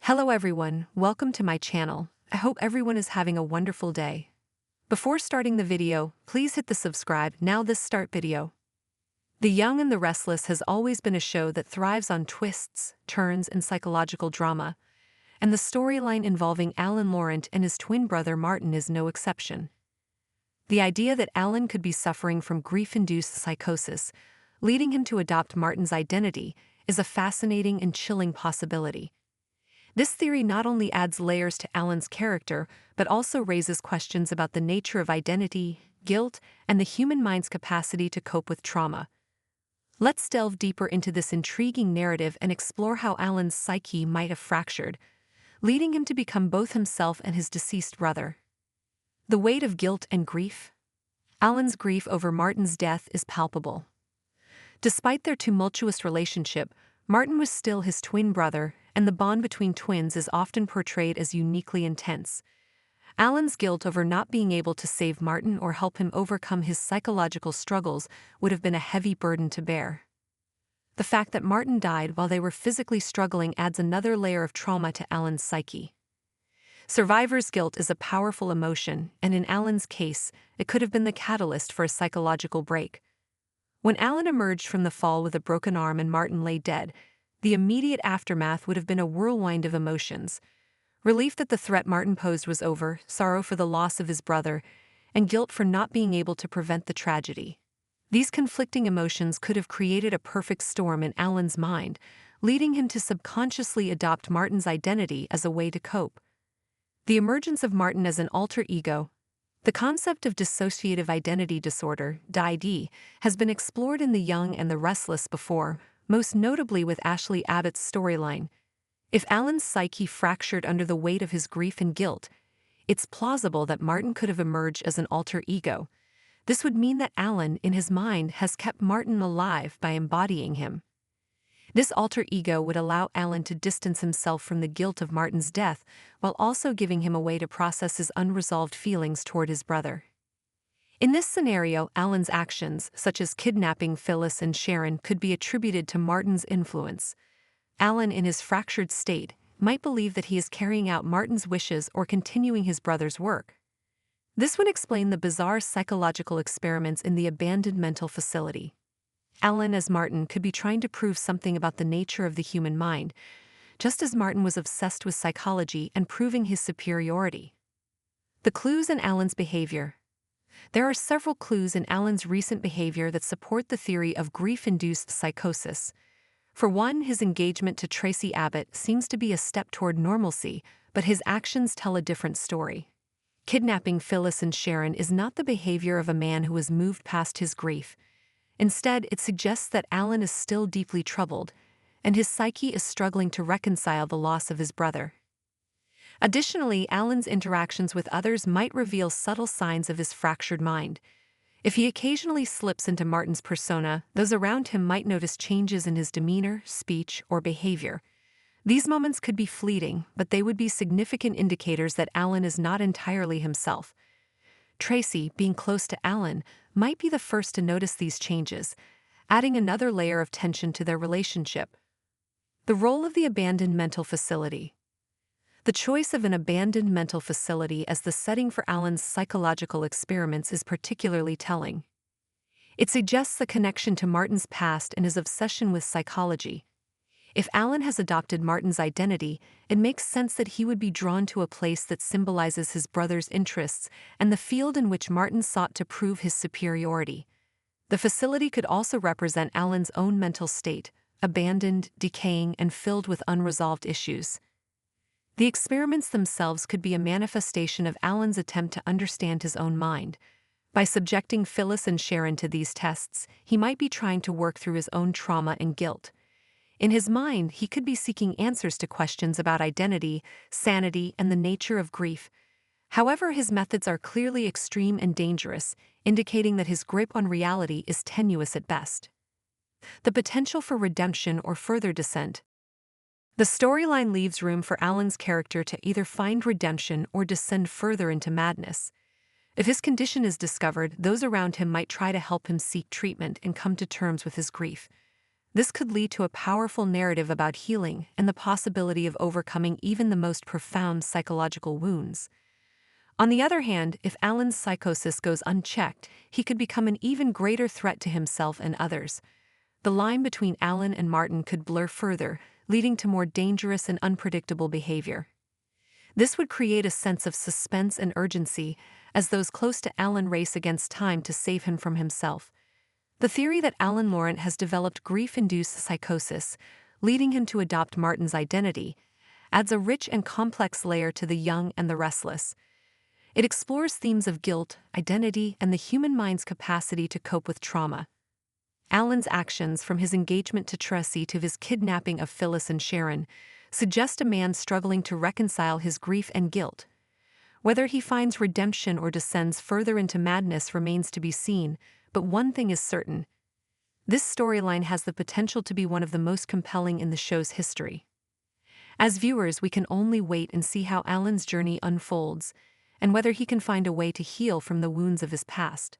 Hello everyone, welcome to my channel. I hope everyone is having a wonderful day. Before starting the video, please hit the subscribe now. This start video. The Young and the Restless has always been a show that thrives on twists, turns, and psychological drama, and the storyline involving Alan Laurent and his twin brother Martin is no exception. The idea that Alan could be suffering from grief-induced psychosis, leading him to adopt Martin's identity, is a fascinating and chilling possibility. This theory not only adds layers to Alan's character, but also raises questions about the nature of identity, guilt, and the human mind's capacity to cope with trauma. Let's delve deeper into this intriguing narrative and explore how Alan's psyche might have fractured, leading him to become both himself and his deceased brother. The weight of guilt and grief. Alan's grief over Martin's death is palpable. Despite their tumultuous relationship, Martin was still his twin brother, and the bond between twins is often portrayed as uniquely intense. Alan's guilt over not being able to save Martin or help him overcome his psychological struggles would have been a heavy burden to bear. The fact that Martin died while they were physically struggling adds another layer of trauma to Alan's psyche. Survivor's guilt is a powerful emotion, and in Alan's case, it could have been the catalyst for a psychological break. When Alan emerged from the fall with a broken arm and Martin lay dead, the immediate aftermath would have been a whirlwind of emotions. Relief that the threat Martin posed was over, sorrow for the loss of his brother, and guilt for not being able to prevent the tragedy. These conflicting emotions could have created a perfect storm in Alan's mind, leading him to subconsciously adopt Martin's identity as a way to cope. The emergence of Martin as an alter ego. The concept of dissociative identity disorder, DID, has been explored in The Young and the Restless before, most notably with Ashley Abbott's storyline. If Alan's psyche fractured under the weight of his grief and guilt, it's plausible that Martin could have emerged as an alter ego. This would mean that Alan, in his mind, has kept Martin alive by embodying him. This alter ego would allow Alan to distance himself from the guilt of Martin's death, while also giving him a way to process his unresolved feelings toward his brother. In this scenario, Alan's actions, such as kidnapping Phyllis and Sharon, could be attributed to Martin's influence. Alan, in his fractured state, might believe that he is carrying out Martin's wishes or continuing his brother's work. This would explain the bizarre psychological experiments in the abandoned mental facility. Alan, as Martin, could be trying to prove something about the nature of the human mind, just as Martin was obsessed with psychology and proving his superiority. The clues in Alan's behavior. There are several clues in Alan's recent behavior that support the theory of grief-induced psychosis. For one, his engagement to Tracy Abbott seems to be a step toward normalcy, but his actions tell a different story. Kidnapping Phyllis and Sharon is not the behavior of a man who has moved past his grief. Instead, it suggests that Alan is still deeply troubled, and his psyche is struggling to reconcile the loss of his brother. Additionally, Alan's interactions with others might reveal subtle signs of his fractured mind. If he occasionally slips into Martin's persona, those around him might notice changes in his demeanor, speech, or behavior. These moments could be fleeting, but they would be significant indicators that Alan is not entirely himself. Tracy, being close to Alan, might be the first to notice these changes, adding another layer of tension to their relationship. The role of the abandoned mental facility. The choice of an abandoned mental facility as the setting for Alan's psychological experiments is particularly telling. It suggests a connection to Martin's past and his obsession with psychology. If Alan has adopted Martin's identity, it makes sense that he would be drawn to a place that symbolizes his brother's interests and the field in which Martin sought to prove his superiority. The facility could also represent Alan's own mental state, abandoned, decaying, and filled with unresolved issues. The experiments themselves could be a manifestation of Alan's attempt to understand his own mind. By subjecting Phyllis and Sharon to these tests, he might be trying to work through his own trauma and guilt. In his mind, he could be seeking answers to questions about identity, sanity, and the nature of grief. However, his methods are clearly extreme and dangerous, indicating that his grip on reality is tenuous at best. The potential for redemption or further descent. The storyline leaves room for Alan's character to either find redemption or descend further into madness. If his condition is discovered, those around him might try to help him seek treatment and come to terms with his grief. This could lead to a powerful narrative about healing and the possibility of overcoming even the most profound psychological wounds. On the other hand, if Alan's psychosis goes unchecked, he could become an even greater threat to himself and others. The line between Alan and Martin could blur further, leading to more dangerous and unpredictable behavior. This would create a sense of suspense and urgency as those close to Alan race against time to save him from himself. The theory that Alan Laurent has developed grief-induced psychosis, leading him to adopt Martin's identity, adds a rich and complex layer to The Young and the Restless. It explores themes of guilt, identity, and the human mind's capacity to cope with trauma. Alan's actions, from his engagement to Tracy to his kidnapping of Phyllis and Sharon, suggest a man struggling to reconcile his grief and guilt. Whether he finds redemption or descends further into madness remains to be seen, but one thing is certain: this storyline has the potential to be one of the most compelling in the show's history. As viewers, we can only wait and see how Alan's journey unfolds, and whether he can find a way to heal from the wounds of his past.